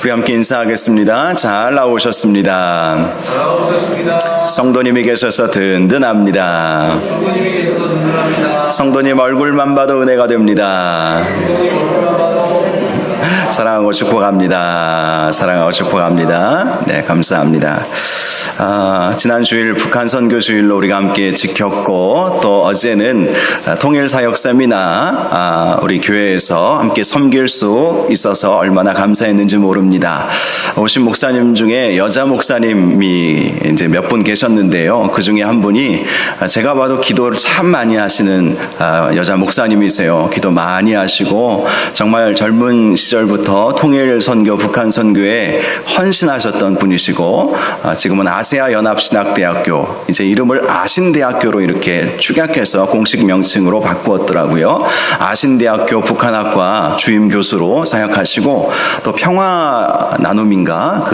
우리 함께 인사하겠습니다. 잘 나오셨습니다. 성도님이 계셔서 든든합니다. 성도님 얼굴만 봐도 은혜가 됩니다. 사랑하고 축복합니다. 사랑하고 축복합니다. 네, 감사합니다. 지난 주일 북한 선교 주일로 우리가 함께 지켰고, 또 어제는 통일 사역 세미나 우리 교회에서 함께 섬길 수 있어서 얼마나 감사했는지 모릅니다. 오신 목사님 중에 여자 목사님이 이제 몇 분 계셨는데요. 그 중에 한 분이 제가 봐도 기도를 참 많이 하시는 여자 목사님이세요. 기도 많이 하시고 정말 젊은 시절부터 통일 선교, 북한 선교에 헌신하셨던 분이시고, 지금은 아세아 연합신학대학교, 이제 이름을 아신대학교로 이렇게 축약해서 공식 명칭으로 바꾸었더라고요. 아신대학교 북한학과 주임 교수로 사역하시고, 또 평화 나눔인가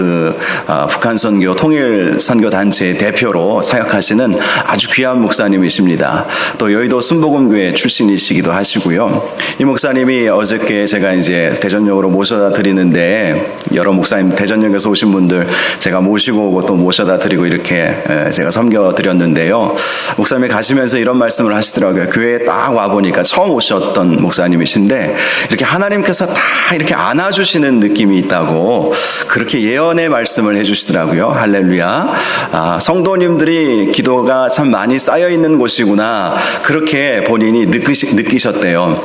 북한 선교 통일 선교 단체의 대표로 사역하시는 아주 귀한 목사님이십니다. 또 여의도 순복음교회 출신이시기도 하시고요. 이 목사님이 어저께 제가 이제 대전역으로 모셔다 드리는데, 여러 목사님 대전역에서 오신 분들 제가 모시고 오고 또 모셔다 드리고 이렇게 제가 섬겨 드렸는데요. 목사님이 가시면서 이런 말씀을 하시더라고요. 교회에 딱 와보니까 처음 오셨던 목사님이신데 이렇게 하나님께서 다 이렇게 안아주시는 느낌이 있다고 그렇게 예언의 말씀을 해주시더라고요. 할렐루야. 성도님들이 기도가 참 많이 쌓여있는 곳이구나, 그렇게 본인이 느끼셨대요.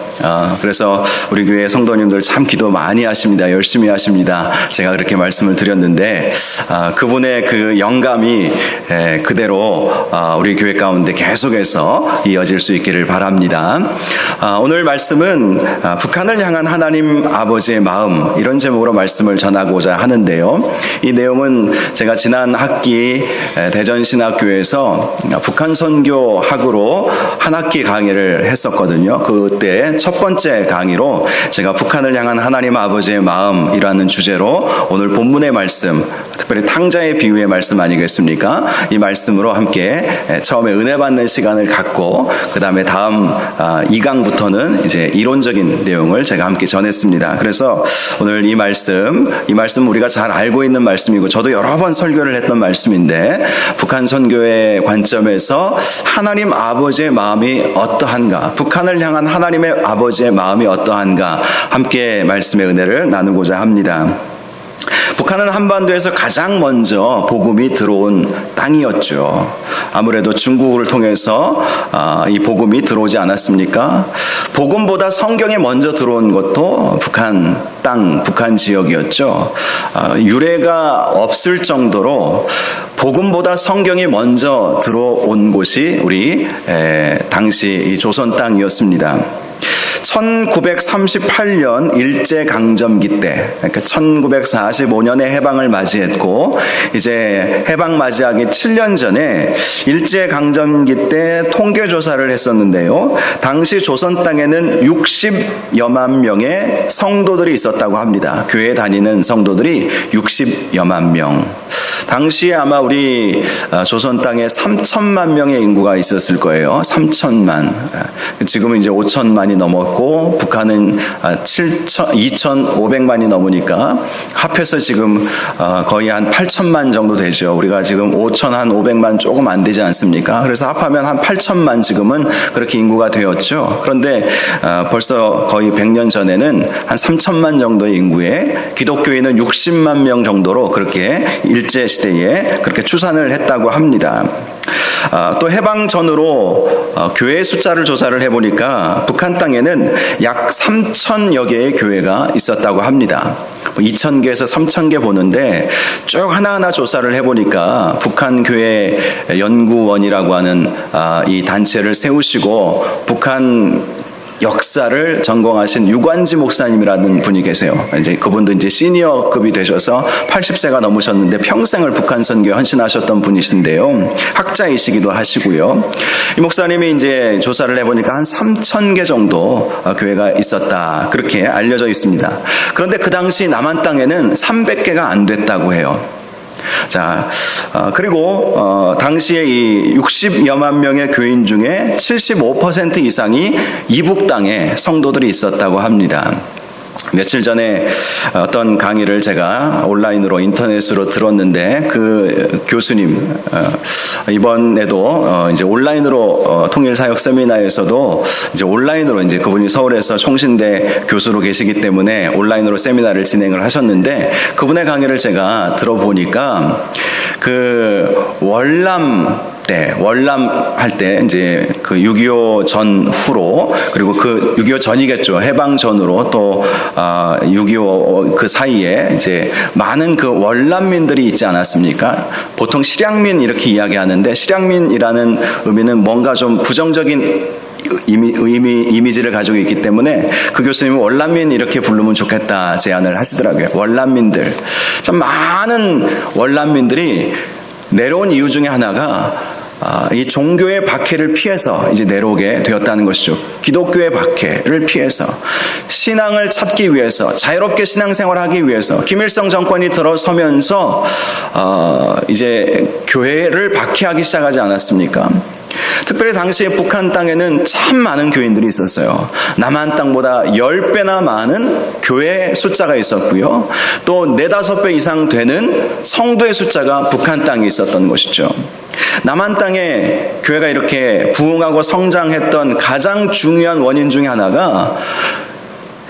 그래서 우리 교회 성도님들 참 기도 많이 하십니다. 열심히 하십니다. 제가 그렇게 말씀을 드렸는데, 그분의 그 영감이 그대로 우리 교회 가운데 계속해서 이어질 수 있기를 바랍니다. 오늘 말씀은 북한을 향한 하나님 아버지의 마음, 이런 제목으로 말씀을 전하고자 하는데요. 이 내용은 제가 지난 학기 대전신학교에서 북한 선교 학으로 한 학기 강의를 했었거든요. 그때 첫 번째 강의로 제가 북한을 향한 하나님 아버지의 마음이라는 주제로 오늘 본문의 말씀, 특별히 탕자의 비유의 말씀 아니겠습니까? 이 말씀으로 함께 처음에 은혜 받는 시간을 갖고, 그 다음에 다음 2강부터는 이제 이론적인 내용을 제가 함께 전했습니다. 그래서 오늘 이 말씀 우리가 잘 알고 있는 말씀이고, 저도 여러 번 설교를 했던 말씀인데, 북한 선교의 관점에서 하나님 아버지의 마음이 어떠한가, 북한을 향한 하나님의 아버지의 마음이 어떠한가, 함께 말씀의 은혜를 나누고자 합니다. 북한은 한반도에서 가장 먼저 복음이 들어온 땅이었죠. 아무래도 중국을 통해서 이 복음이 들어오지 않았습니까? 복음보다 성경에 먼저 들어온 것도 북한 땅, 북한 지역이었죠. 유래가 없을 정도로 복음보다 성경이 먼저 들어온 곳이 우리 당시 이 조선 땅이었습니다. 1938년 일제강점기 때, 그러니까 1945년에 해방을 맞이했고, 이제 해방 맞이하기 7년 전에 일제강점기 때 통계조사를 했었는데요. 당시 조선 땅에는 60여만 명의 성도들이 있었다고 합니다. 교회 다니는 성도들이 60여만 명. 당시에 아마 우리 조선 땅에 3천만 명의 인구가 있었을 거예요. 3천만. 지금은 이제 5천만이 넘었고, 북한은 2,500만이 넘으니까 합해서 지금 거의 한 8천만 정도 되죠. 우리가 지금 5,500만 조금 안 되지 않습니까? 그래서 합하면 한 8천만 지금은 그렇게 인구가 되었죠. 그런데 벌써 거의 100년 전에는 한 3천만 정도의 인구에 기독교인은 60만 명 정도로 그렇게 일제 시대에 그렇게 추산을 했다고 합니다. 또 해방 전으로 교회 숫자를 조사를 해보니까 북한 땅에는 약 3,000여 개의 교회가 있었다고 합니다. 2,000개에서 3,000개 보는데 쭉 하나하나 조사를 해보니까 북한 교회 연구원이라고 하는 이 단체를 세우시고 북한 역사를 전공하신 유관지 목사님이라는 분이 계세요. 이제 그분도 이제 시니어급이 되셔서 80세가 넘으셨는데 평생을 북한 선교에 헌신하셨던 분이신데요. 학자이시기도 하시고요. 이 목사님이 이제 조사를 해보니까 한 3,000개 정도 교회가 있었다, 그렇게 알려져 있습니다. 그런데 그 당시 남한 땅에는 300개가 안 됐다고 해요. 자, 그리고 당시에 이 60여만 명의 교인 중에 75% 이상이 이북 땅에 성도들이 있었다고 합니다. 며칠 전에 어떤 강의를 제가 온라인으로 인터넷으로 들었는데 그 교수님 이번에도 이제 온라인으로 통일사역 세미나에서도 이제 온라인으로 이제 그분이 서울에서 총신대 교수로 계시기 때문에 온라인으로 세미나를 진행을 하셨는데 그분의 강의를 제가 들어보니까 그 월남 할 때 이제 그 6.25 전후로 그리고 그 6.25 전이겠죠. 해방 전으로 또 6.25 그 사이에 이제 많은 그 월남민들이 있지 않았습니까? 보통 실향민 이렇게 이야기하는데 실향민이라는 의미는 뭔가 좀 부정적인 이미지를 가지고 있기 때문에 그 교수님은 월남민 이렇게 부르면 좋겠다 제안을 하시더라고요. 월남민들. 참 많은 월남민들이 내려온 이유 중에 하나가 이 종교의 박해를 피해서 이제 내려오게 되었다는 것이죠. 기독교의 박해를 피해서 신앙을 찾기 위해서 자유롭게 신앙생활하기 위해서 김일성 정권이 들어서면서 이제 교회를 박해하기 시작하지 않았습니까? 특별히 당시에 북한 땅에는 참 많은 교인들이 있었어요. 남한 땅보다 10배나 많은 교회 숫자가 있었고요. 또 4-5배 이상 되는 성도의 숫자가 북한 땅에 있었던 것이죠. 남한 땅에 교회가 이렇게 부흥하고 성장했던 가장 중요한 원인 중에 하나가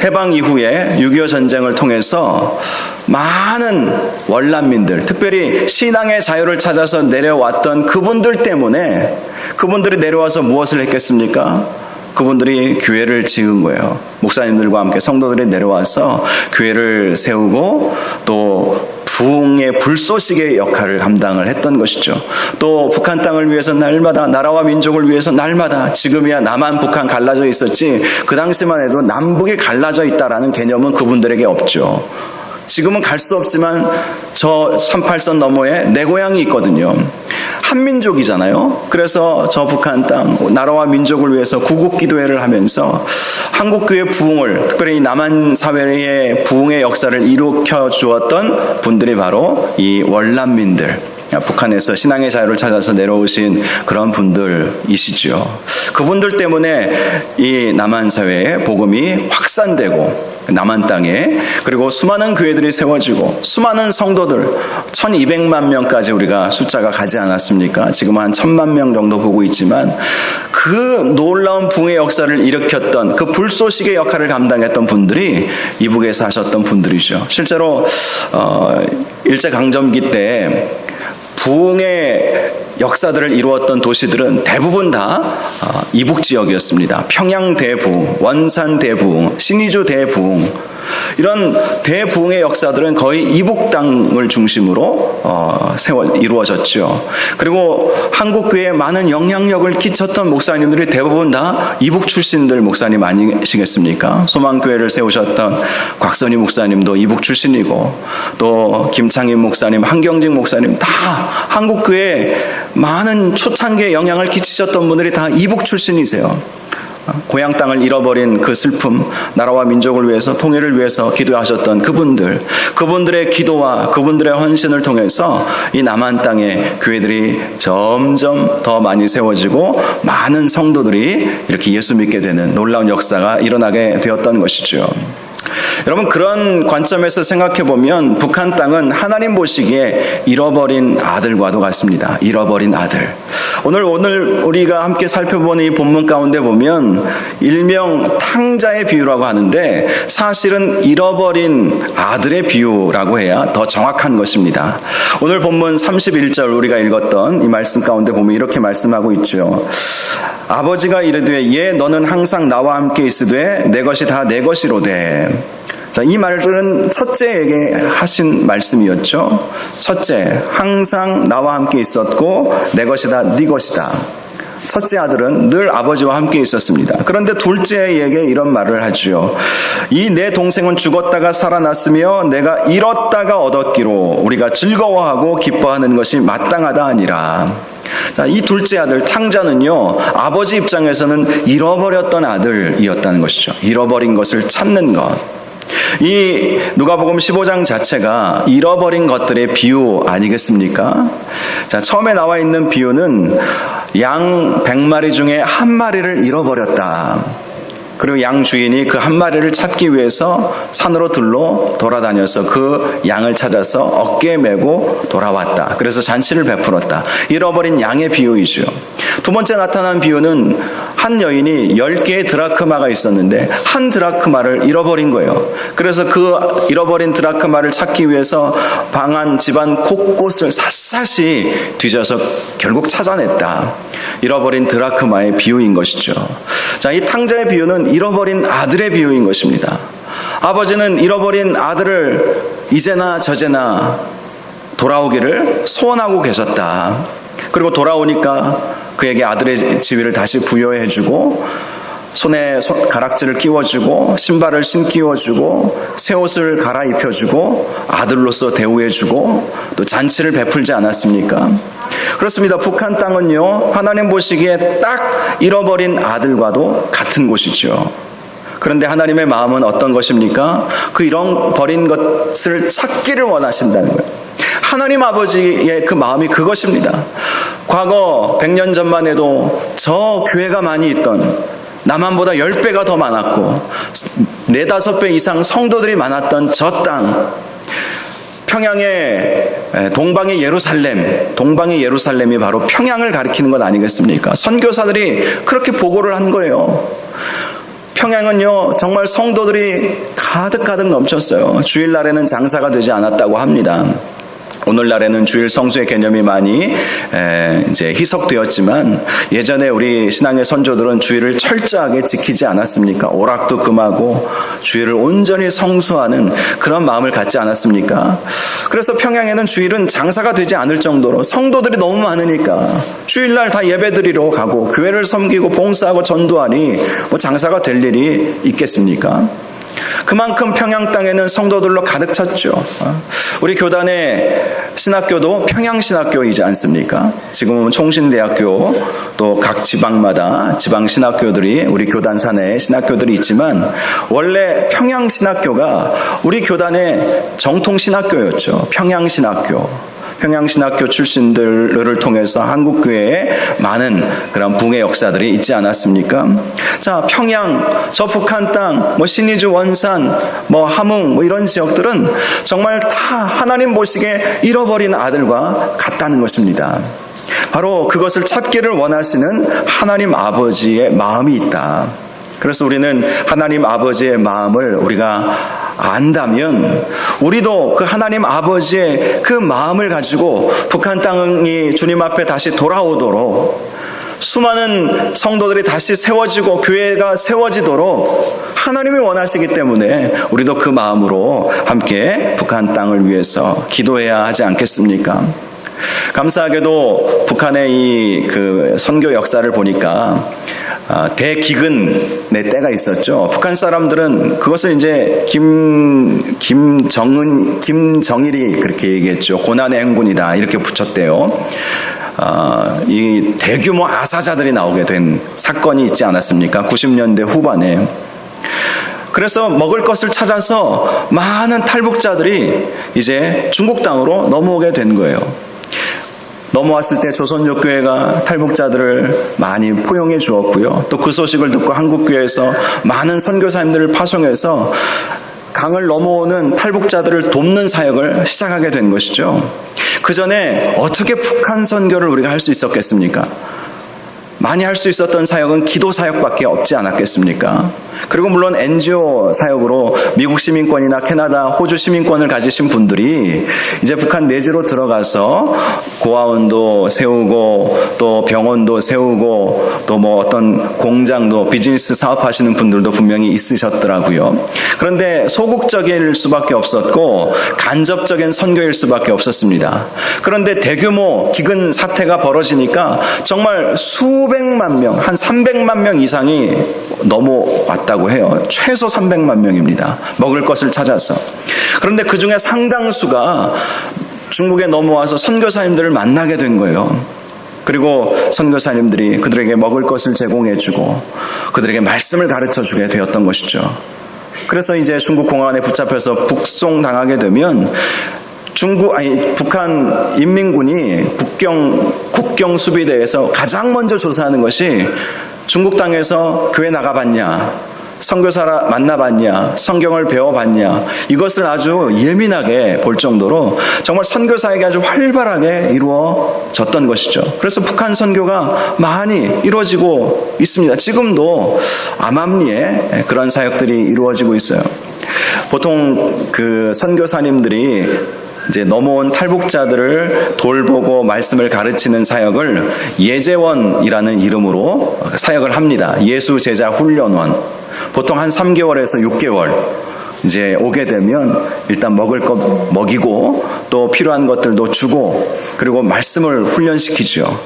해방 이후에 6.25 전쟁을 통해서 많은 월남민들, 특별히 신앙의 자유를 찾아서 내려왔던 그분들 때문에 그분들이 내려와서 무엇을 했겠습니까? 그분들이 교회를 지은 거예요. 목사님들과 함께 성도들이 내려와서 교회를 세우고 또 부흥의 불쏘시개의 역할을 감당을 했던 것이죠. 또 북한 땅을 위해서 날마다 나라와 민족을 위해서 날마다 지금이야 남한 북한 갈라져 있었지 그 당시만 해도 남북이 갈라져 있다라는 개념은 그분들에게 없죠. 지금은 갈 수 없지만 저 38선 너머에 내 고향이 있거든요. 한민족이잖아요. 그래서 저 북한 땅 나라와 민족을 위해서 구국기도회를 하면서 한국교회 부흥을 특별히 남한 사회의 부흥의 역사를 일으켜 주었던 분들이 바로 이 월남민들, 북한에서 신앙의 자유를 찾아서 내려오신 그런 분들이시죠. 그분들 때문에 이 남한 사회의 복음이 확산되고 남한 땅에 그리고 수많은 교회들이 세워지고 수많은 성도들 1200만 명까지 우리가 숫자가 가지 않았습니까? 지금 한 1000만 명 정도 보고 있지만 그 놀라운 붕의 역사를 일으켰던 그 불쏘시개 역할을 감당했던 분들이 이북에서 하셨던 분들이죠. 실제로 일제강점기 때 부흥의 역사들을 이루었던 도시들은 대부분 다 이북 지역이었습니다. 평양 대부흥, 원산 대부흥, 신의주 대부흥 이런 대부흥의 역사들은 거의 이북 땅을 중심으로 이루어졌죠. 그리고 한국교회에 많은 영향력을 끼쳤던 목사님들이 대부분 다 이북 출신들 목사님 아니시겠습니까? 소망교회를 세우셨던 곽선희 목사님도 이북 출신이고 또 김창인 목사님, 한경직 목사님 다 한국교회에 많은 초창기에 영향을 끼치셨던 분들이 다 이북 출신이세요. 고향 땅을 잃어버린 그 슬픔, 나라와 민족을 위해서 통일을 위해서 기도하셨던 그분들의 기도와 그분들의 헌신을 통해서 이 남한 땅에 교회들이 점점 더 많이 세워지고 많은 성도들이 이렇게 예수 믿게 되는 놀라운 역사가 일어나게 되었던 것이죠. 여러분, 그런 관점에서 생각해 보면 북한 땅은 하나님 보시기에 잃어버린 아들과도 같습니다. 잃어버린 아들. 오늘 우리가 함께 살펴보는 이 본문 가운데 보면 일명 탕자의 비유라고 하는데 사실은 잃어버린 아들의 비유라고 해야 더 정확한 것입니다. 오늘 본문 31절 우리가 읽었던 이 말씀 가운데 보면 이렇게 말씀하고 있죠. 아버지가 이르되 예 너는 항상 나와 함께 있으되 내 것이 다 내 것이로되. 자, 이 말은 첫째에게 하신 말씀이었죠. 첫째, 항상 나와 함께 있었고 내 것이다, 네 것이다. 첫째 아들은 늘 아버지와 함께 있었습니다. 그런데 둘째에게 이런 말을 하죠. 이 내 동생은 죽었다가 살아났으며 내가 잃었다가 얻었기로 우리가 즐거워하고 기뻐하는 것이 마땅하다 하니라. 자, 이 둘째 아들 탕자는요, 아버지 입장에서는 잃어버렸던 아들이었다는 것이죠. 잃어버린 것을 찾는 것. 이 누가복음 15장 자체가 잃어버린 것들의 비유 아니겠습니까? 자, 처음에 나와 있는 비유는 양 100마리 중에 한 마리를 잃어버렸다. 그리고 양 주인이 그 한 마리를 찾기 위해서 산으로 돌아다녀서 그 양을 찾아서 어깨에 메고 돌아왔다. 그래서 잔치를 베풀었다. 잃어버린 양의 비유이죠. 두 번째 나타난 비유는 한 여인이 10개의 드라크마가 있었는데 한 드라크마를 잃어버린 거예요. 그래서 그 잃어버린 드라크마를 찾기 위해서 방안 집안 곳곳을 샅샅이 뒤져서 결국 찾아냈다. 잃어버린 드라크마의 비유인 것이죠. 자, 이 탕자의 비유는 잃어버린 아들의 비유인 것입니다. 아버지는 잃어버린 아들을 이제나 저제나 돌아오기를 소원하고 계셨다. 그리고 돌아오니까 그에게 아들의 지위를 다시 부여해주고 손에 가락지를 끼워주고 신발을 신기워주고 새 옷을 갈아입혀주고 아들로서 대우해주고 또 잔치를 베풀지 않았습니까? 그렇습니다. 북한 땅은요, 하나님 보시기에 딱 잃어버린 아들과도 같은 곳이죠. 그런데 하나님의 마음은 어떤 것입니까? 그 잃어버린 것을 찾기를 원하신다는 거예요. 하나님 아버지의 그 마음이 그것입니다. 과거 100년 전만 해도 저 교회가 많이 있던, 남한보다 10배가 더 많았고 4-5배 이상 성도들이 많았던 저 땅, 평양의 동방의 예루살렘이 바로 평양을 가리키는 것 아니겠습니까? 선교사들이 그렇게 보고를 한 거예요. 평양은요, 정말 성도들이 가득 넘쳤어요. 주일날에는 장사가 되지 않았다고 합니다. 오늘날에는 주일 성수의 개념이 많이 이제 희석되었지만 예전에 우리 신앙의 선조들은 주일을 철저하게 지키지 않았습니까? 오락도 금하고 주일을 온전히 성수하는 그런 마음을 갖지 않았습니까? 그래서 평양에는 주일은 장사가 되지 않을 정도로 성도들이 너무 많으니까 주일날 다 예배드리러 가고 교회를 섬기고 봉사하고 전도하니 뭐 장사가 될 일이 있겠습니까? 그만큼 평양 땅에는 성도들로 가득 찼죠. 우리 교단의 신학교도 평양신학교이지 않습니까? 지금은 총신대학교 또 각 지방마다 지방 신학교들이 우리 교단 사내에 신학교들이 있지만 원래 평양신학교가 우리 교단의 정통 신학교였죠. 평양신학교 출신들을 통해서 한국교회에 많은 그런 붕의 역사들이 있지 않았습니까? 자, 평양, 저 북한 땅, 신의주, 원산, 함흥, 이런 지역들은 정말 다 하나님 보시기에 잃어버린 아들과 같다는 것입니다. 바로 그것을 찾기를 원하시는 하나님 아버지의 마음이 있다. 그래서 우리는 하나님 아버지의 마음을 우리가 안다면 우리도 그 하나님 아버지의 그 마음을 가지고 북한 땅이 주님 앞에 다시 돌아오도록, 수많은 성도들이 다시 세워지고 교회가 세워지도록 하나님이 원하시기 때문에 우리도 그 마음으로 함께 북한 땅을 위해서 기도해야 하지 않겠습니까? 감사하게도 북한의 이 선교 역사를 보니까 대기근의 때가 있었죠. 북한 사람들은 그것을 이제 김정일이 그렇게 얘기했죠. 고난의 행군이다 이렇게 붙였대요. 이 대규모 아사자들이 나오게 된 사건이 있지 않았습니까? 90년대 후반에. 그래서 먹을 것을 찾아서 많은 탈북자들이 이제 중국 땅으로 넘어오게 된 거예요. 넘어왔을 때 조선족교회가 탈북자들을 많이 포용해 주었고요. 또 그 소식을 듣고 한국교회에서 많은 선교사님들을 파송해서 강을 넘어오는 탈북자들을 돕는 사역을 시작하게 된 것이죠. 그 전에 어떻게 북한 선교를 우리가 할 수 있었겠습니까? 많이 할 수 있었던 사역은 기도 사역밖에 없지 않았겠습니까? 그리고 물론 NGO 사역으로 미국 시민권이나 캐나다, 호주 시민권을 가지신 분들이 이제 북한 내지로 들어가서 고아원도 세우고 또 병원도 세우고 또 어떤 공장도 비즈니스 사업하시는 분들도 분명히 있으셨더라고요. 그런데 소극적일 수밖에 없었고 간접적인 선교일 수밖에 없었습니다. 그런데 대규모 기근 사태가 벌어지니까 정말 수백만 명, 한 300만 명 이상이 넘어왔다고 해요. 최소 300만 명입니다. 먹을 것을 찾아서. 그런데 그 중에 상당수가 중국에 넘어와서 선교사님들을 만나게 된 거예요. 그리고 선교사님들이 그들에게 먹을 것을 제공해주고 그들에게 말씀을 가르쳐주게 되었던 것이죠. 그래서 이제 중국 공안에 붙잡혀서 북송당하게 되면 북한 인민군이 국경 수비대에서 가장 먼저 조사하는 것이 중국 땅에서 교회 나가봤냐, 선교사 만나봤냐? 성경을 배워봤냐? 이것을 아주 예민하게 볼 정도로 정말 선교사에게 아주 활발하게 이루어졌던 것이죠. 그래서 북한 선교가 많이 이루어지고 있습니다. 지금도 암암리에 그런 사역들이 이루어지고 있어요. 보통 그 선교사님들이 이제 넘어온 탈북자들을 돌보고 말씀을 가르치는 사역을 예제원이라는 이름으로 사역을 합니다. 예수 제자 훈련원. 보통 한 3개월에서 6개월 이제 오게 되면 일단 먹을 것 먹이고 또 필요한 것들도 주고 그리고 말씀을 훈련시키죠.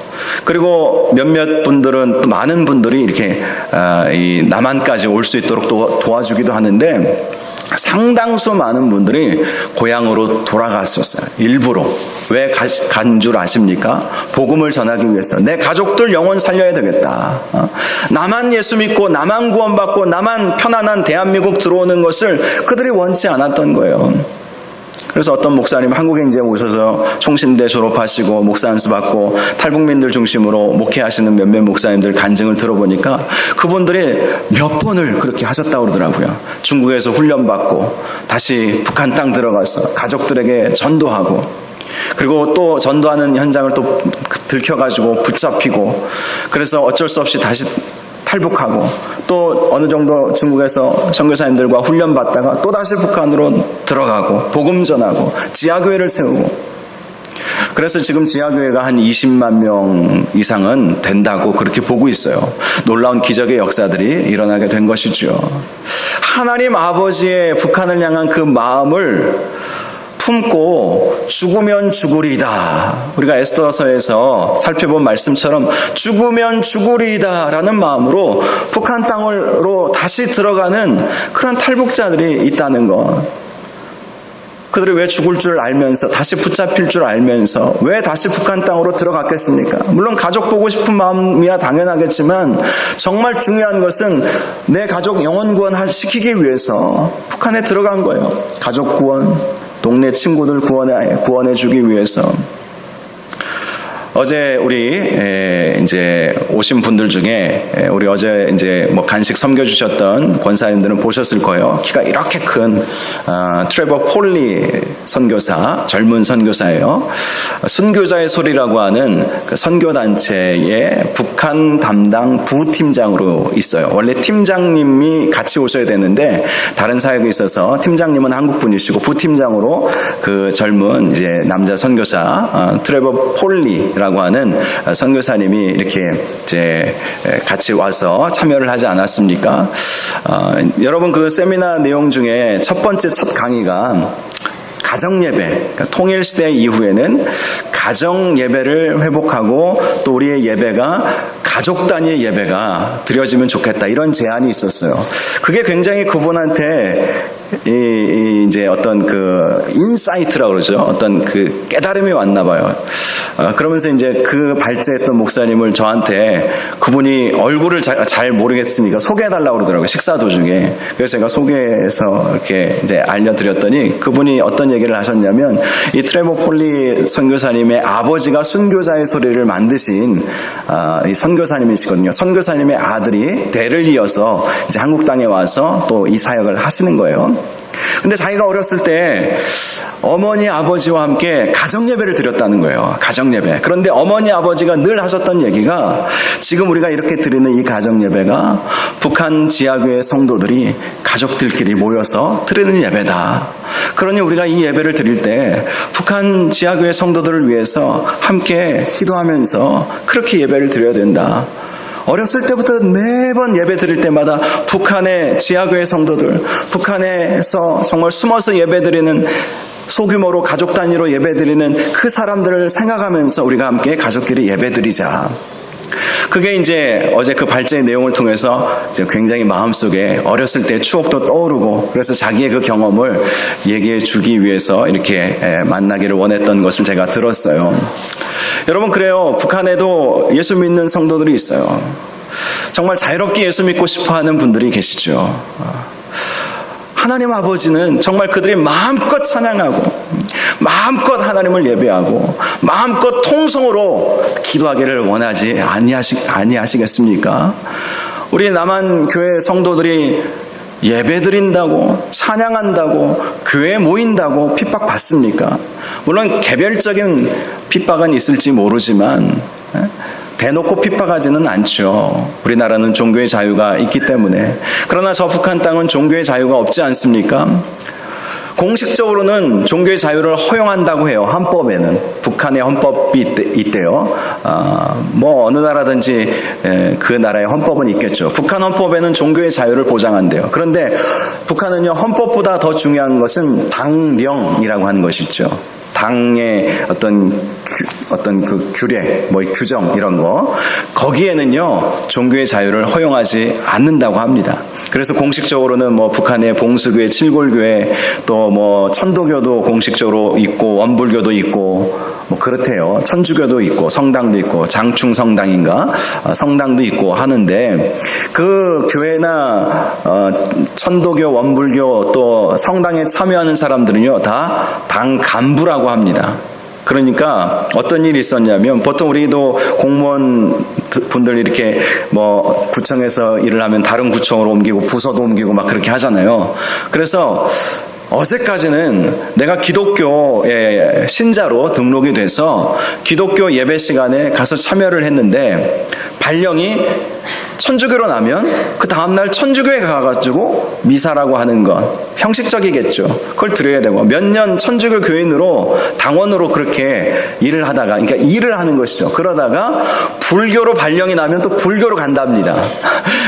그리고 몇몇 분들은 또 많은 분들이 이렇게 이 남한까지 올 수 있도록 또 도와주기도 하는데 상당수 많은 분들이 고향으로 돌아갔었어요. 일부러. 왜 간 줄 아십니까? 복음을 전하기 위해서. 내 가족들 영혼 살려야 되겠다. 나만 예수 믿고 나만 구원받고 나만 편안한 대한민국 들어오는 것을 그들이 원치 않았던 거예요. 그래서 어떤 목사님 한국에 이제 오셔서 총신대 졸업하시고 목사 안수 받고 탈북민들 중심으로 목회하시는 몇몇 목사님들 간증을 들어보니까 그분들이 몇 번을 그렇게 하셨다고 그러더라고요. 중국에서 훈련받고 다시 북한 땅 들어가서 가족들에게 전도하고 그리고 또 전도하는 현장을 또 들켜가지고 붙잡히고 그래서 어쩔 수 없이 다시 탈북하고 또 어느 정도 중국에서 선교사님들과 훈련받다가 또다시 북한으로 들어가고 복음 전하고 지하교회를 세우고 그래서 지금 지하교회가 한 20만 명 이상은 된다고 그렇게 보고 있어요. 놀라운 기적의 역사들이 일어나게 된 것이죠. 하나님 아버지의 북한을 향한 그 마음을 품고 죽으면 죽으리이다. 우리가 에스더서에서 살펴본 말씀처럼 죽으면 죽으리이다 라는 마음으로 북한 땅으로 다시 들어가는 그런 탈북자들이 있다는 것. 그들이 왜 죽을 줄 알면서 다시 붙잡힐 줄 알면서 왜 다시 북한 땅으로 들어갔겠습니까? 물론 가족 보고 싶은 마음이야 당연하겠지만 정말 중요한 것은 내 가족 영혼 구원 시키기 위해서 북한에 들어간 거예요. 가족 구원, 동네 친구들 구원해 주기 위해서. 어제 우리 이제 오신 분들 중에 우리 어제 이제 뭐 간식 섬겨주셨던 권사님들은 보셨을 거예요. 키가 이렇게 큰 트레버 폴리 선교사, 젊은 선교사예요. 순교자의 소리라고 하는 그 선교단체의 북한 담당 부팀장으로 있어요. 원래 팀장님이 같이 오셔야 되는데 다른 사역이 있어서 팀장님은 한국 분이시고 부팀장으로 그 젊은 이제 남자 선교사 트레버 폴리라고 하는 선교사님이 이렇게 이제 같이 와서 참여를 하지 않았습니까? 여러분 그 세미나 내용 중에 첫 강의가 가정예배, 그러니까 통일시대 이후에는 가정예배를 회복하고 또 우리의 예배가 가족 단위의 예배가 드려지면 좋겠다 이런 제안이 있었어요. 그게 굉장히 그분한테 이제 어떤 그 인사이트라고 그러죠. 어떤 그 깨달음이 왔나 봐요. 그러면서 이제 그 발제했던 목사님을 저한테 그분이 얼굴을 잘 모르겠으니까 소개해달라고 그러더라고요. 식사 도중에. 그래서 제가 소개해서 이렇게 이제 알려드렸더니 그분이 어떤 얘기를 하셨냐면 이 트레버 폴리 선교사님의 아버지가 순교자의 소리를 만드신 이 선교사님이시거든요. 선교사님의 아들이 대를 이어서 이제 한국 땅에 와서 또 이 사역을 하시는 거예요. 근데 자기가 어렸을 때 어머니 아버지와 함께 가정예배를 드렸다는 거예요. 가정예배. 그런데 어머니 아버지가 늘 하셨던 얘기가 지금 우리가 이렇게 드리는 이 가정예배가 북한 지하교회 성도들이 가족들끼리 모여서 드리는 예배다. 그러니 우리가 이 예배를 드릴 때 북한 지하교회 성도들을 위해서 함께 기도하면서 그렇게 예배를 드려야 된다. 어렸을 때부터 매번 예배 드릴 때마다 북한의 지하교회 성도들, 북한에서 정말 숨어서 예배 드리는 소규모로 가족 단위로 예배 드리는 그 사람들을 생각하면서 우리가 함께 가족끼리 예배 드리자. 그게 이제 어제 그 발제의 내용을 통해서 이제 굉장히 마음속에 어렸을 때 추억도 떠오르고 그래서 자기의 그 경험을 얘기해 주기 위해서 이렇게 만나기를 원했던 것을 제가 들었어요. 여러분 그래요. 북한에도 예수 믿는 성도들이 있어요. 정말 자유롭게 예수 믿고 싶어하는 분들이 계시죠. 하나님 아버지는 정말 그들이 마음껏 찬양하고 마음껏 하나님을 예배하고 마음껏 통성으로 기도하기를 원하지 아니하시겠습니까? 우리 남한 교회 성도들이 예배드린다고, 찬양한다고, 교회에 모인다고 핍박받습니까? 물론 개별적인 핍박은 있을지 모르지만 대놓고 핍박하지는 않죠. 우리나라는 종교의 자유가 있기 때문에. 그러나 저 북한 땅은 종교의 자유가 없지 않습니까? 공식적으로는 종교의 자유를 허용한다고 해요. 헌법에는. 북한의 헌법이 있대요. 뭐 어느 나라든지 그 나라의 헌법은 있겠죠. 북한 헌법에는 종교의 자유를 보장한대요. 그런데 북한은요, 헌법보다 더 중요한 것은 당령이라고 하는 것이 있죠. 당의 어떤 그 규례, 뭐 규정 이런 거, 거기에는요 종교의 자유를 허용하지 않는다고 합니다. 그래서 공식적으로는 뭐 북한의 봉수교회, 칠골교회, 또 뭐 천도교도 공식적으로 있고 원불교도 있고 뭐 그렇대요. 천주교도 있고 성당도 있고 장충 성당인가 성당도 있고 하는데, 그 교회나 천도교, 원불교 또 성당에 참여하는 사람들은요 다 당 간부라고 합니다. 그러니까 어떤 일이 있었냐면, 보통 우리도 공무원 분들 이렇게 뭐 구청에서 일을 하면 다른 구청으로 옮기고 부서도 옮기고 막 그렇게 하잖아요. 그래서 어제까지는 내가 기독교의 신자로 등록이 돼서 기독교 예배 시간에 가서 참여를 했는데, 발령이 천주교로 나면 그 다음날 천주교에 가가지고 미사라고 하는 건 형식적이겠죠. 그걸 드려야 되고, 몇 년 천주교 교인으로 당원으로 그렇게 일을 하다가, 그러니까 일을 하는 것이죠. 그러다가 불교로 발령이 나면 또 불교로 간답니다.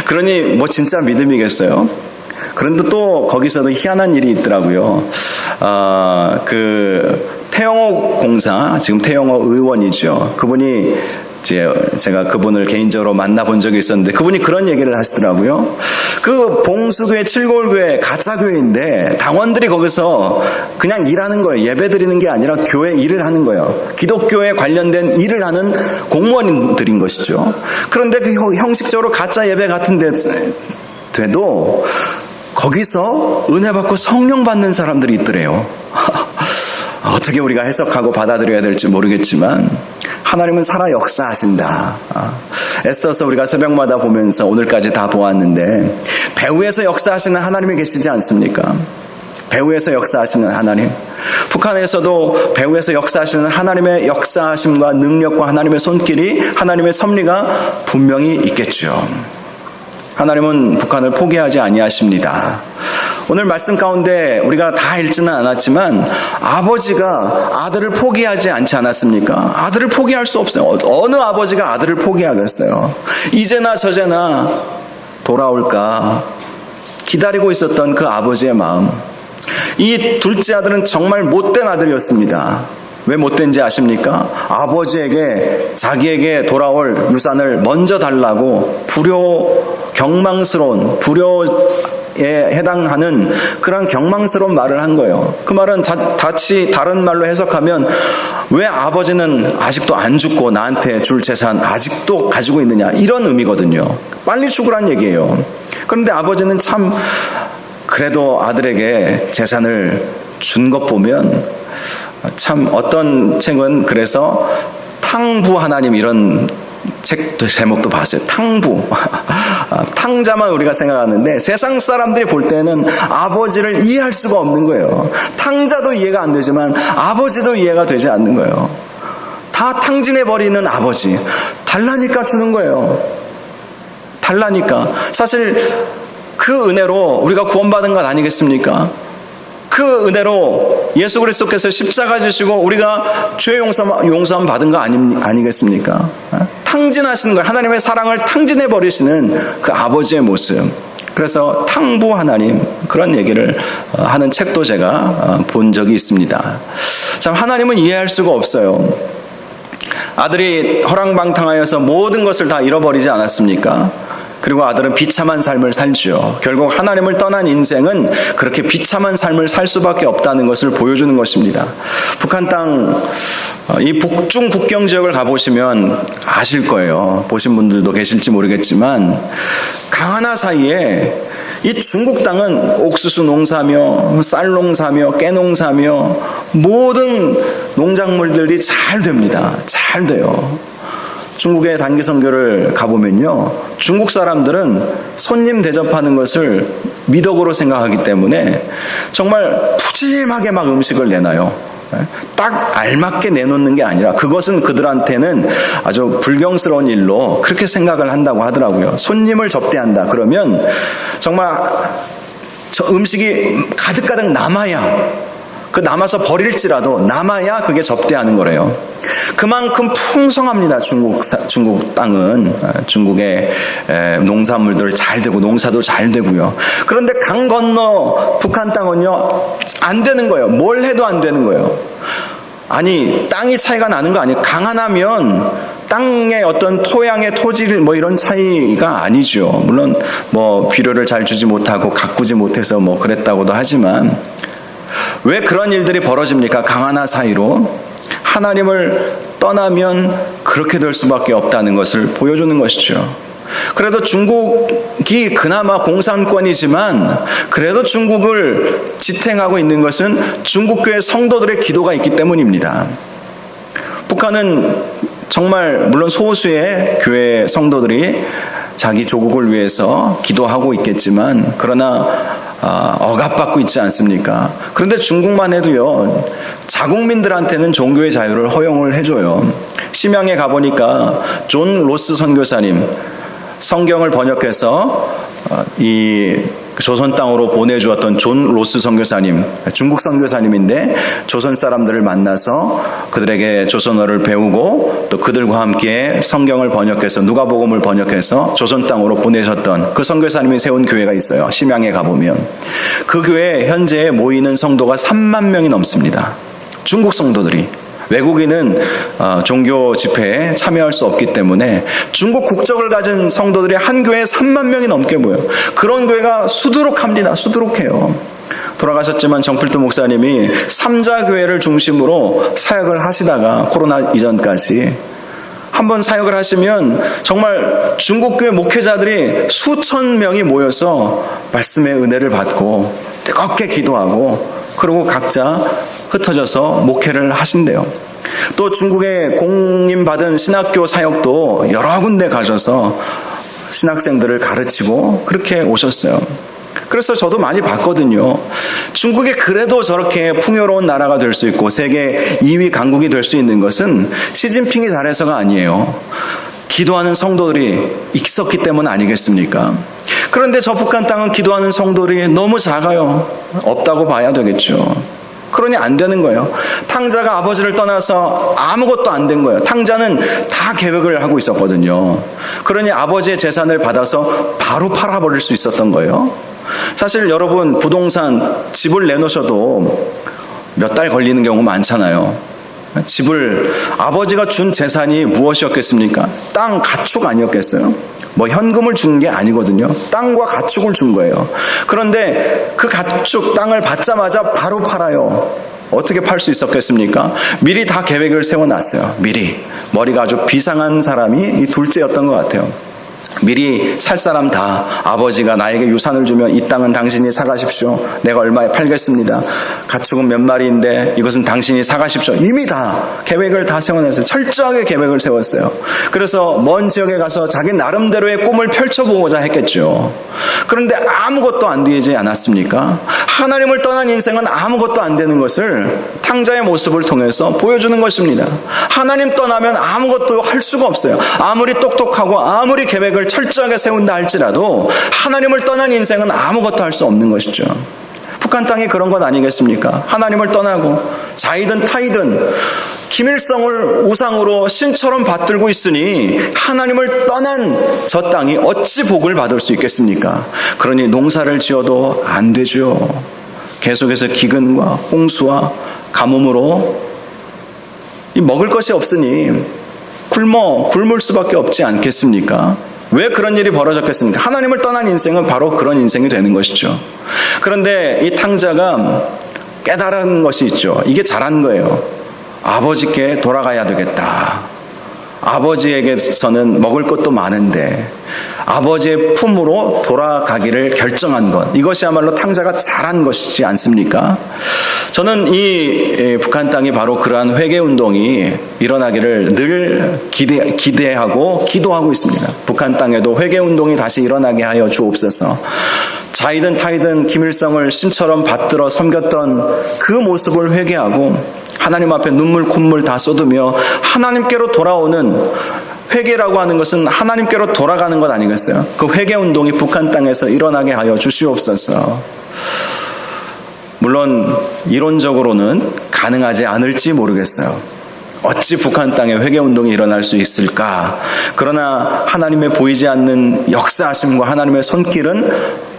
그러니 뭐 진짜 믿음이겠어요. 그런데 또 거기서도 희한한 일이 있더라고요. 그 태영호 공사, 지금 태영호 의원이죠. 그분이 제가 그분을 개인적으로 만나본 적이 있었는데, 그분이 그런 얘기를 하시더라고요. 그 봉수교회, 칠골교회 가짜교회인데 당원들이 거기서 그냥 일하는 거예요. 예배드리는 게 아니라 교회 일을 하는 거예요. 기독교에 관련된 일을 하는 공무원들인 것이죠. 그런데 그 형식적으로 가짜 예배 같은 데 돼도 거기서 은혜 받고 성령 받는 사람들이 있더래요. 어떻게 우리가 해석하고 받아들여야 될지 모르겠지만 하나님은 살아 역사하신다. 애써서 우리가 새벽마다 보면서 오늘까지 다 보았는데, 배후에서 역사하시는 하나님이 계시지 않습니까? 배후에서 역사하시는 하나님. 북한에서도 배후에서 역사하시는 하나님의 역사하심과 능력과 하나님의 손길이, 하나님의 섭리가 분명히 있겠죠. 하나님은 북한을 포기하지 아니하십니다. 오늘 말씀 가운데 우리가 다 읽지는 않았지만 아버지가 아들을 포기하지 않지 않았습니까? 아들을 포기할 수 없어요. 어느 아버지가 아들을 포기하겠어요? 이제나 저제나 돌아올까 기다리고 있었던 그 아버지의 마음. 이 둘째 아들은 정말 못된 아들이었습니다. 왜 못된지 아십니까? 아버지에게 자기에게 돌아올 유산을 먼저 달라고 경망스러운 불효에 해당하는 그런 경망스러운 말을 한 거예요. 그 말은 다른 말로 해석하면, 왜 아버지는 아직도 안 죽고 나한테 줄 재산 아직도 가지고 있느냐, 이런 의미거든요. 빨리 죽으란 얘기예요. 그런데 아버지는 참 그래도 아들에게 재산을 준 것 보면, 참 어떤 책은 그래서 탕부 하나님, 이런 책도 제목도 봤어요. 탕부. 탕자만 우리가 생각하는데 세상 사람들이 볼 때는 아버지를 이해할 수가 없는 거예요. 탕자도 이해가 안 되지만 아버지도 이해가 되지 않는 거예요. 다 탕진해버리는 아버지. 달라니까 주는 거예요. 달라니까. 사실 그 은혜로 우리가 구원받은 것 아니겠습니까? 그 은혜로 예수 그리스도께서 십자가 지시고 우리가 죄 용서함 받은 거 아니겠습니까? 탕진하시는 걸, 하나님의 사랑을 탕진해 버리시는 그 아버지의 모습. 그래서 탕부 하나님, 그런 얘기를 하는 책도 제가 본 적이 있습니다. 참 하나님은 이해할 수가 없어요. 아들이 허랑방탕하여서 모든 것을 다 잃어버리지 않았습니까? 그리고 아들은 비참한 삶을 살죠. 결국 하나님을 떠난 인생은 그렇게 비참한 삶을 살 수밖에 없다는 것을 보여주는 것입니다. 북한 땅, 이 북중 국경 지역을 가보시면 아실 거예요. 보신 분들도 계실지 모르겠지만, 강하나 사이에 이 중국 땅은 옥수수 농사며 쌀 농사며 깨 농사며 모든 농작물들이 잘 됩니다. 잘 돼요. 중국의 단기 선교를 가보면요, 중국 사람들은 손님 대접하는 것을 미덕으로 생각하기 때문에 정말 푸짐하게 막 음식을 내놔요. 딱 알맞게 내놓는 게 아니라 그것은 그들한테는 아주 불경스러운 일로 그렇게 생각을 한다고 하더라고요. 손님을 접대한다 그러면 정말 저 음식이 가득가득 남아야, 그 남아서 버릴지라도 남아야 그게 접대하는 거래요. 그만큼 풍성합니다. 중국 땅은. 중국의 농산물들 잘 되고 농사도 잘 되고요. 그런데 강 건너 북한 땅은요, 안 되는 거예요. 뭘 해도 안 되는 거예요. 아니, 땅이 차이가 나는 거 아니에요. 강 하나면 땅의 어떤 토양의 토질 뭐 이런 차이가 아니죠. 물론 뭐 비료를 잘 주지 못하고 가꾸지 못해서 뭐 그랬다고도 하지만, 왜 그런 일들이 벌어집니까? 강 하나 사이로. 하나님을 떠나면 그렇게 될 수밖에 없다는 것을 보여주는 것이죠. 그래도 중국이 그나마 공산권이지만 그래도 중국을 지탱하고 있는 것은 중국교회 성도들의 기도가 있기 때문입니다. 북한은 정말 물론 소수의 교회 성도들이 자기 조국을 위해서 기도하고 있겠지만, 그러나 억압받고 있지 않습니까? 그런데 중국만 해도요, 자국민들한테는 종교의 자유를 허용을 해줘요. 심양에 가보니까 존 로스 선교사님, 성경을 번역해서 이 조선 땅으로 보내주었던 존 로스 선교사님, 중국 선교사님인데 조선 사람들을 만나서 그들에게 조선어를 배우고 또 그들과 함께 성경을 번역해서 누가복음을 번역해서 조선 땅으로 보내셨던 그 선교사님이 세운 교회가 있어요. 심양에 가보면 그 교회에 현재 모이는 성도가 3만 명이 넘습니다. 중국 성도들이. 외국인은 종교 집회에 참여할 수 없기 때문에 중국 국적을 가진 성도들이 한 교회에 3만 명이 넘게 모여요. 그런 교회가 수두룩합니다. 수두룩해요. 돌아가셨지만 정필도 목사님이 삼자교회를 중심으로 사역을 하시다가 코로나 이전까지 한번 사역을 하시면 정말 중국교회 목회자들이 수천 명이 모여서 말씀의 은혜를 받고 뜨겁게 기도하고, 그리고 각자 흩어져서 목회를 하신대요. 또 중국에 공임받은 신학교 사역도 여러 군데 가셔서 신학생들을 가르치고 그렇게 오셨어요. 그래서 저도 많이 봤거든요. 중국이 그래도 저렇게 풍요로운 나라가 될 수 있고 세계 2위 강국이 될 수 있는 것은 시진핑이 잘해서가 아니에요. 기도하는 성도들이 있었기 때문 아니겠습니까? 그런데 저 북한 땅은 기도하는 성도들이 너무 작아요. 없다고 봐야 되겠죠. 그러니 안 되는 거예요. 탕자가 아버지를 떠나서 아무것도 안 된 거예요. 탕자는 다 계획을 하고 있었거든요. 그러니 아버지의 재산을 받아서 바로 팔아버릴 수 있었던 거예요. 사실 여러분, 부동산 집을 내놓으셔도 몇 달 걸리는 경우 많잖아요. 집을, 아버지가 준 재산이 무엇이었겠습니까? 땅, 가축 아니었겠어요? 뭐 현금을 준 게 아니거든요. 땅과 가축을 준 거예요. 그런데 그 가축, 땅을 받자마자 바로 팔아요. 어떻게 팔 수 있었겠습니까? 미리 다 계획을 세워놨어요. 미리. 머리가 아주 비상한 사람이 이 둘째였던 것 같아요. 미리 살 사람 다, 아버지가 나에게 유산을 주면 이 땅은 당신이 사가십시오. 내가 얼마에 팔겠습니다. 가축은 몇 마리인데 이것은 당신이 사가십시오. 이미 다 계획을 다 세워냈어요. 철저하게 계획을 세웠어요. 그래서 먼 지역에 가서 자기 나름대로의 꿈을 펼쳐보고자 했겠죠. 그런데 아무것도 안 되지 않았습니까? 하나님을 떠난 인생은 아무것도 안 되는 것을 탕자의 모습을 통해서 보여주는 것입니다. 하나님 떠나면 아무것도 할 수가 없어요. 아무리 똑똑하고 아무리 계획을 철저하게 세운다 할지라도 하나님을 떠난 인생은 아무것도 할 수 없는 것이죠. 북한 땅이 그런 것 아니겠습니까? 하나님을 떠나고 자이든 타이든 김일성을 우상으로 신처럼 받들고 있으니 하나님을 떠난 저 땅이 어찌 복을 받을 수 있겠습니까? 그러니 농사를 지어도 안 되죠. 계속해서 기근과 홍수와 가뭄으로 먹을 것이 없으니 굶을 수밖에 없지 않겠습니까? 왜 그런 일이 벌어졌겠습니까? 하나님을 떠난 인생은 바로 그런 인생이 되는 것이죠. 그런데 이 탕자가 깨달은 것이 있죠. 이게 잘한 거예요. 아버지께 돌아가야 되겠다. 아버지에게서는 먹을 것도 많은데 아버지의 품으로 돌아가기를 결정한 것, 이것이야말로 탕자가 잘한 것이지 않습니까? 저는 이 북한 땅이 바로 그러한 회개운동이 일어나기를 늘 기대하고 기도하고 있습니다. 북한 땅에도 회개운동이 다시 일어나게 하여 주옵소서. 자이든 타이든 김일성을 신처럼 받들어 섬겼던 그 모습을 회개하고 하나님 앞에 눈물 콧물 다 쏟으며 하나님께로 돌아오는, 회개라고 하는 것은 하나님께로 돌아가는 것 아니겠어요? 그 회개운동이 북한 땅에서 일어나게 하여 주시옵소서. 물론 이론적으로는 가능하지 않을지 모르겠어요. 어찌 북한 땅에 회개운동이 일어날 수 있을까? 그러나 하나님의 보이지 않는 역사하심과 하나님의 손길은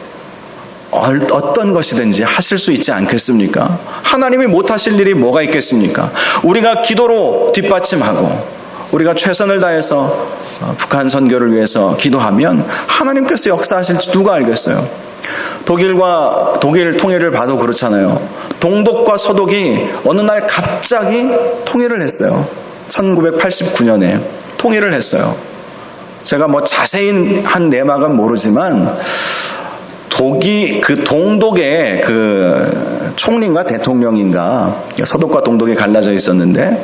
어떤 것이든지 하실 수 있지 않겠습니까? 하나님이 못하실 일이 뭐가 있겠습니까? 우리가 기도로 뒷받침하고 우리가 최선을 다해서 북한 선교를 위해서 기도하면 하나님께서 역사하실지 누가 알겠어요? 독일 통일을 봐도 그렇잖아요. 동독과 서독이 어느 날 갑자기 통일을 했어요. 1989년에 통일을 했어요. 제가 자세한 내막은 모르지만 동독의 총리인가 대통령인가, 서독과 동독이 갈라져 있었는데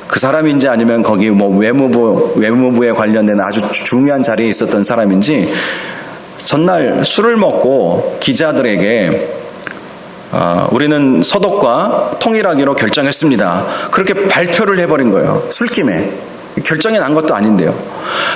그 사람인지 아니면 거기 외무부에 관련된 아주 중요한 자리에 있었던 사람인지 전날 술을 먹고 기자들에게 우리는 서독과 통일하기로 결정했습니다. 그렇게 발표를 해버린 거예요. 술김에. 결정이 난 것도 아닌데요.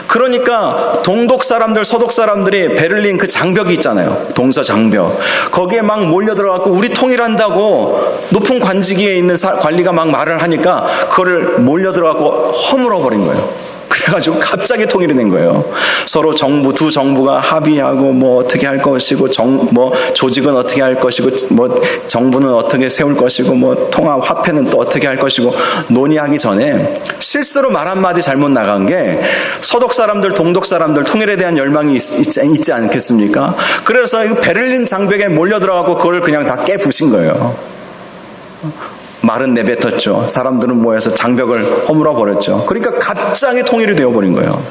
그러니까 동독 사람들, 서독 사람들이 베를린 그 장벽이 있잖아요. 동서장벽. 거기에 막 몰려들어갖고 우리 통일한다고 높은 관직위에 있는 관리가 막 말을 하니까 그거를 몰려들어갖고 허물어버린 거예요. 그래가지고 갑자기 통일이 된 거예요. 서로 두 정부가 합의하고 어떻게 할 것이고, 조직은 어떻게 할 것이고, 정부는 어떻게 세울 것이고, 통합 화폐는 또 어떻게 할 것이고, 논의하기 전에 실수로 말 한마디 잘못 나간 게 서독 사람들, 동독 사람들 통일에 대한 열망이 있지 않겠습니까? 그래서 이 베를린 장벽에 몰려들어가고 그걸 그냥 다 깨부신 거예요. 말은 내뱉었죠. 사람들은 모여서 장벽을 허물어 버렸죠. 그러니까 갑자기 통일이 되어버린 거예요.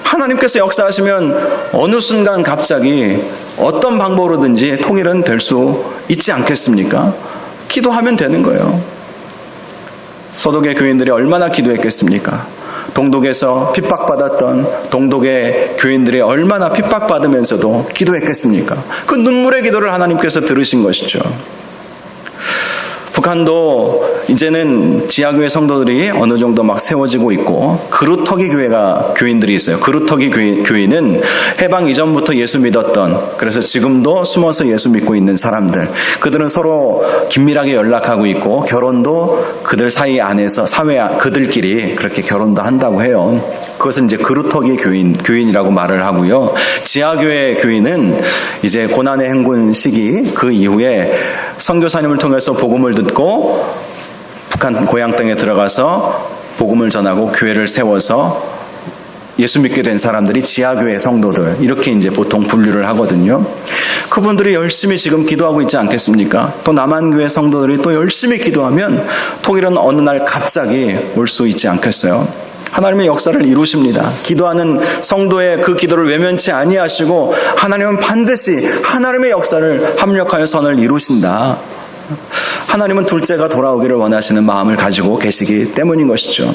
하나님께서 역사하시면 어느 순간 갑자기 어떤 방법으로든지 통일은 될 수 있지 않겠습니까? 기도하면 되는 거예요. 서독의 교인들이 얼마나 기도했겠습니까? 동독에서 핍박받았던 동독의 교인들이 얼마나 핍박받으면서도 기도했겠습니까? 그 눈물의 기도를 하나님께서 들으신 것이죠. 북한도 이제는 지하교회 성도들이 어느 정도 막 세워지고 있고, 그루터기 교인들이 있어요. 그루터기 교인은 해방 이전부터 예수 믿었던, 그래서 지금도 숨어서 예수 믿고 있는 사람들, 그들은 서로 긴밀하게 연락하고 있고 결혼도 그들 사이 안에서 그들끼리 그렇게 결혼도 한다고 해요. 그것은 이제 그루터기 교인이라고 말을 하고요. 지하교회 교인은 이제 고난의 행군 시기 그 이후에 선교사님을 통해서 복음을 듣고 북한 고향 땅에 들어가서 복음을 전하고 교회를 세워서 예수 믿게 된 사람들이 지하교회 성도들, 이렇게 이제 보통 분류를 하거든요. 그분들이 열심히 지금 기도하고 있지 않겠습니까? 또 남한교회 성도들이 또 열심히 기도하면 통일은 어느 날 갑자기 올 수 있지 않겠어요? 하나님의 역사를 이루십니다. 기도하는 성도의 그 기도를 외면치 아니하시고 하나님은 반드시 하나님의 역사를 합력하여 선을 이루신다. 하나님은 둘째가 돌아오기를 원하시는 마음을 가지고 계시기 때문인 것이죠.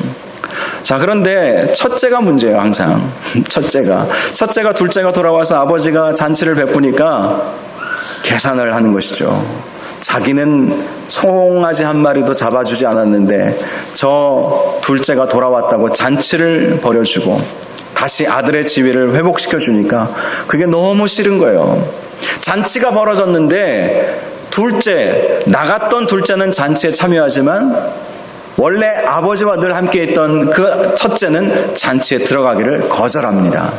자, 그런데 첫째가 문제예요. 항상 첫째가 둘째가 돌아와서 아버지가 잔치를 베푸니까 계산을 하는 것이죠. 자기는 송아지 한 마리도 잡아주지 않았는데 저 둘째가 돌아왔다고 잔치를 벌여주고 다시 아들의 지위를 회복시켜주니까 그게 너무 싫은 거예요. 잔치가 벌어졌는데 나갔던 둘째는 잔치에 참여하지만 원래 아버지와 늘 함께 있던 그 첫째는 잔치에 들어가기를 거절합니다.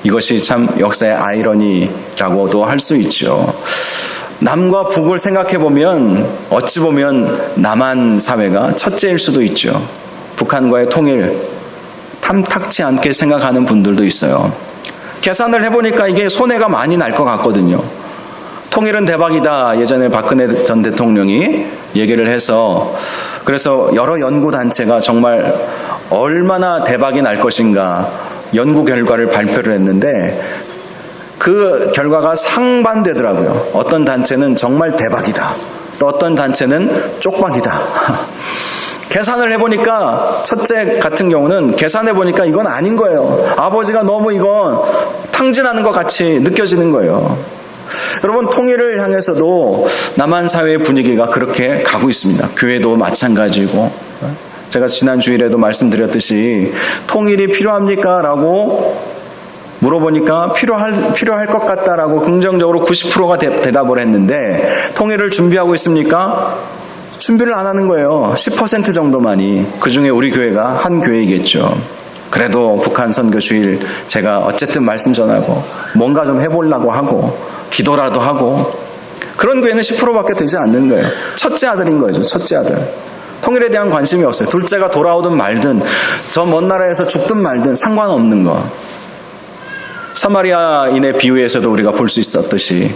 이것이 참 역사의 아이러니라고도 할 수 있죠. 남과 북을 생각해보면 어찌 보면 남한 사회가 첫째일 수도 있죠. 북한과의 통일 탐탁치 않게 생각하는 분들도 있어요. 계산을 해보니까 이게 손해가 많이 날 것 같거든요. 통일은 대박이다. 예전에 박근혜 전 대통령이 얘기를 해서 그래서 여러 연구단체가 정말 얼마나 대박이 날 것인가 연구 결과를 발표를 했는데 그 결과가 상반되더라고요. 어떤 단체는 정말 대박이다. 또 어떤 단체는 쪽박이다. 계산을 해보니까 첫째 같은 경우는 계산해보니까 이건 아닌 거예요. 아버지가 너무 이건 탕진하는 것 같이 느껴지는 거예요. 여러분, 통일을 향해서도 남한 사회의 분위기가 그렇게 가고 있습니다. 교회도 마찬가지고. 제가 지난 주일에도 말씀드렸듯이 통일이 필요합니까? 라고 물어보니까 필요할 것 같다라고 긍정적으로 90%가 대답을 했는데 통일을 준비하고 있습니까? 준비를 안 하는 거예요. 10% 정도만이. 그중에 우리 교회가 한 교회이겠죠. 그래도 북한 선교 주일 제가 어쨌든 말씀 전하고 뭔가 좀 해보려고 하고 기도라도 하고 그런 교회는 10%밖에 되지 않는 거예요. 첫째 아들인 거죠. 첫째 아들. 통일에 대한 관심이 없어요. 둘째가 돌아오든 말든 저 먼 나라에서 죽든 말든 상관없는 거. 사마리아인의 비유에서도 우리가 볼 수 있었듯이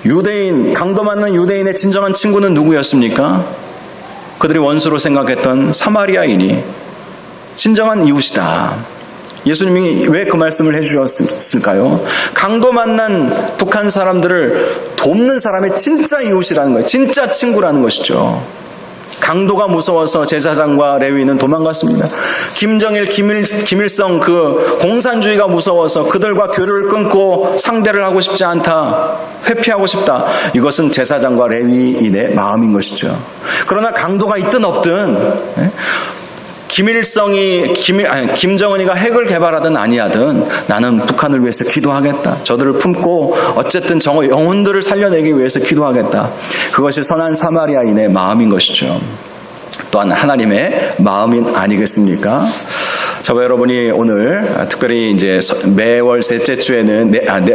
유대인, 강도 맞는 유대인의 진정한 친구는 누구였습니까? 그들이 원수로 생각했던 사마리아인이 진정한 이웃이다. 예수님이 왜 그 말씀을 해주셨을까요? 강도 만난 북한 사람들을 돕는 사람의 진짜 이웃이라는 거예요. 진짜 친구라는 것이죠. 강도가 무서워서 제사장과 레위인은 도망갔습니다. 김정일, 김일성 그 공산주의가 무서워서 그들과 교류를 끊고 상대를 하고 싶지 않다. 회피하고 싶다. 이것은 제사장과 레위인의 마음인 것이죠. 그러나 강도가 있든 없든 김정은이가 핵을 개발하든 아니하든 나는 북한을 위해서 기도하겠다. 저들을 품고 어쨌든 영혼들을 살려내기 위해서 기도하겠다. 그것이 선한 사마리아인의 마음인 것이죠. 또한 하나님의 마음인 아니겠습니까? 저와 여러분이 오늘 특별히 이제 매월 셋째 주에는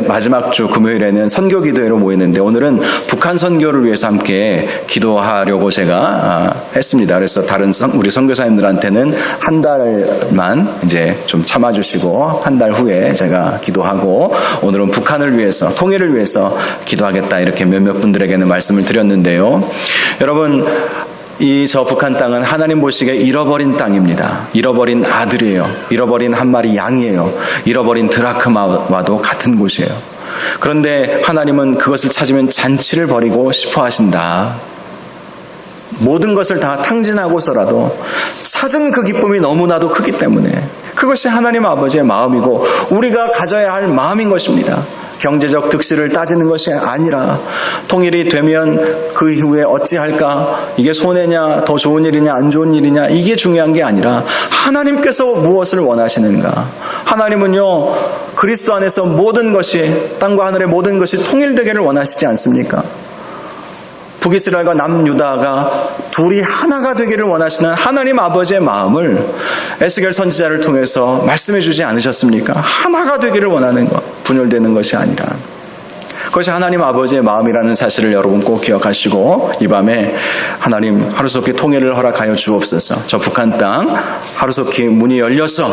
마지막 주 금요일에는 선교 기도회로 모이는데 오늘은 북한 선교를 위해서 함께 기도하려고 제가 했습니다. 그래서 다른 우리 선교사님들한테는 한 달만 이제 좀 참아주시고 한 달 후에 제가 기도하고 오늘은 북한을 위해서 통일을 위해서 기도하겠다 이렇게 몇몇 분들에게는 말씀을 드렸는데요. 여러분. 저 북한 땅은 하나님 보시기에 잃어버린 땅입니다. 잃어버린 아들이에요. 잃어버린 한 마리 양이에요. 잃어버린 드라크마와도 같은 곳이에요. 그런데 하나님은 그것을 찾으면 잔치를 벌이고 싶어 하신다. 모든 것을 다 탕진하고서라도 찾은 그 기쁨이 너무나도 크기 때문에 그것이 하나님 아버지의 마음이고 우리가 가져야 할 마음인 것입니다. 경제적 득실을 따지는 것이 아니라 통일이 되면 그 이후에 어찌할까? 이게 손해냐? 더 좋은 일이냐? 안 좋은 일이냐? 이게 중요한 게 아니라 하나님께서 무엇을 원하시는가? 하나님은요 그리스도 안에서 모든 것이 땅과 하늘의 모든 것이 통일되기를 원하시지 않습니까? 북이스라엘과 남유다가 둘이 하나가 되기를 원하시는 하나님 아버지의 마음을 에스겔 선지자를 통해서 말씀해 주지 않으셨습니까? 하나가 되기를 원하는 것, 분열되는 것이 아니라 그것이 하나님 아버지의 마음이라는 사실을 여러분 꼭 기억하시고 이 밤에 하나님 하루속히 통일을 허락하여 주옵소서. 저 북한 땅 하루속히 문이 열려서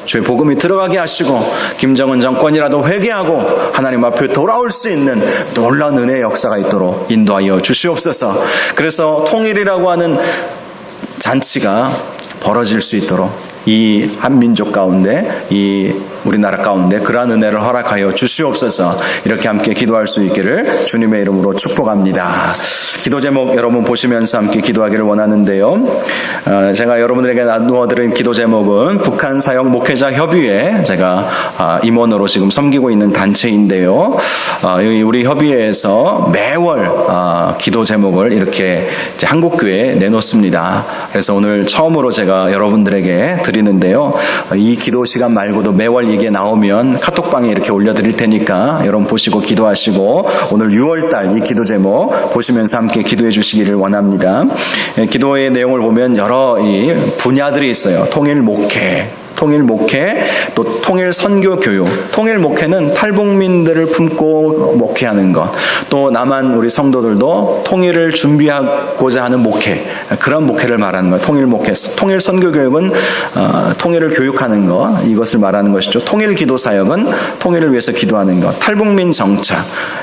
주의 복음이 들어가게 하시고 김정은 정권이라도 회개하고 하나님 앞에 돌아올 수 있는 놀라운 은혜의 역사가 있도록 인도하여 주시옵소서. 그래서 통일이라고 하는 잔치가 벌어질 수 있도록 이 한민족 가운데 이 우리나라 가운데 그러한 은혜를 허락하여 주시옵소서. 이렇게 함께 기도할 수 있기를 주님의 이름으로 축복합니다. 기도 제목 여러분 보시면서 함께 기도하기를 원하는데요. 제가 여러분들에게 나누어드린 기도 제목은 북한 사역 목회자 협의회 제가 임원으로 지금 섬기고 있는 단체인데요. 우리 협의회에서 매월 기도 제목을 이렇게 이제 한국교회에 내놓습니다. 그래서 오늘 처음으로 제가 여러분들에게 드리는데요. 이 기도 시간 말고도 매월 이게 나오면 카톡방에 이렇게 올려드릴 테니까 여러분 보시고 기도하시고 오늘 6월달 이 기도 제목 보시면서 함께 기도해 주시기를 원합니다. 기도의 내용을 보면 여러 이 분야들이 있어요. 통일 목회, 통일 목회, 또 통일 선교 교육. 통일 목회는 탈북민들을 품고 목회하는 것. 또 남한 우리 성도들도 통일을 준비하고자 하는 목회. 그런 목회를 말하는 거예요. 통일 목회. 통일 선교 교육은 통일을 교육하는 것. 이것을 말하는 것이죠. 통일 기도 사역은 통일을 위해서 기도하는 것. 탈북민 정착.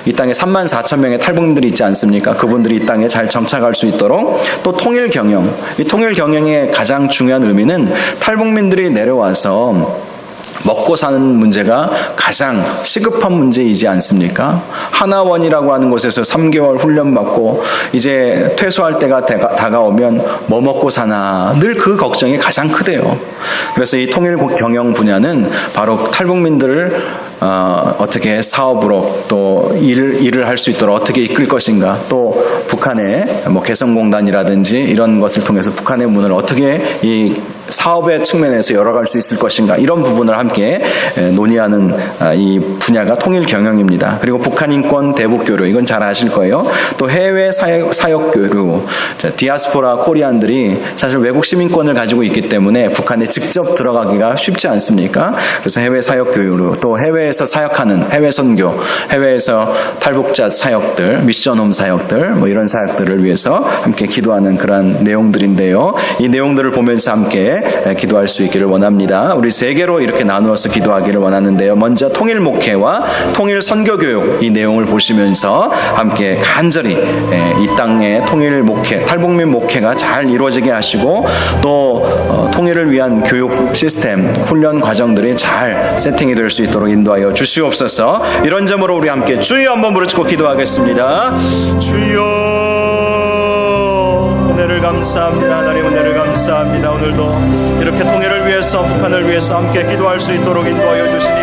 이 땅에 34,000명의 탈북민들이 있지 않습니까? 그분들이 이 땅에 잘 정착할 수 있도록. 또 통일 경영. 이 통일 경영의 가장 중요한 의미는 탈북민들이 내려와서 먹고 사는 문제가 가장 시급한 문제이지 않습니까? 하나원이라고 하는 곳에서 3개월 훈련받고 이제 퇴소할 때가 다가오면 뭐 먹고 사나 늘 그 걱정이 가장 크대요. 그래서 이 통일 경영 분야는 바로 탈북민들을 어떻게 사업으로 또 일을 할 수 있도록 어떻게 이끌 것인가, 또 북한의 개성공단이라든지 이런 것을 통해서 북한의 문을 어떻게 이 사업의 측면에서 열어갈 수 있을 것인가, 이런 부분을 함께 논의하는 이 분야가 통일 경영입니다. 그리고 북한 인권 대북 교류, 이건 잘 아실 거예요. 또 해외 사역 교류, 디아스포라 코리안들이 사실 외국 시민권을 가지고 있기 때문에 북한에 직접 들어가기가 쉽지 않습니까? 그래서 해외 사역 교류, 또 해외에서 사역하는 해외 선교, 해외에서 탈북자 사역들, 미션홈 사역들, 이런 사역들을 위해서 함께 기도하는 그러한 내용들인데요. 이 내용들을 보면서 함께 기도할 수 있기를 원합니다. 우리 세 개로 이렇게 나누어서 기도하기를 원하는데요. 먼저 통일 목회와 통일 선교 교육, 이 내용을 보시면서 함께 간절히 이 땅의 통일 목회, 탈북민 목회가 잘 이루어지게 하시고, 또 통일을 위한 교육 시스템, 훈련 과정들이 잘 세팅이 될 수 있도록 인도하여 주시옵소서. 이런 점으로 우리 함께 주여 한번 부르짖고 기도하겠습니다. 주여, 은혜를 감사합니다. 하나님, 은혜를 감사합니다. 오늘도 이렇게 통일을 위해서, 북한을 위해서 함께 기도할 수 있도록 인도하여 주시니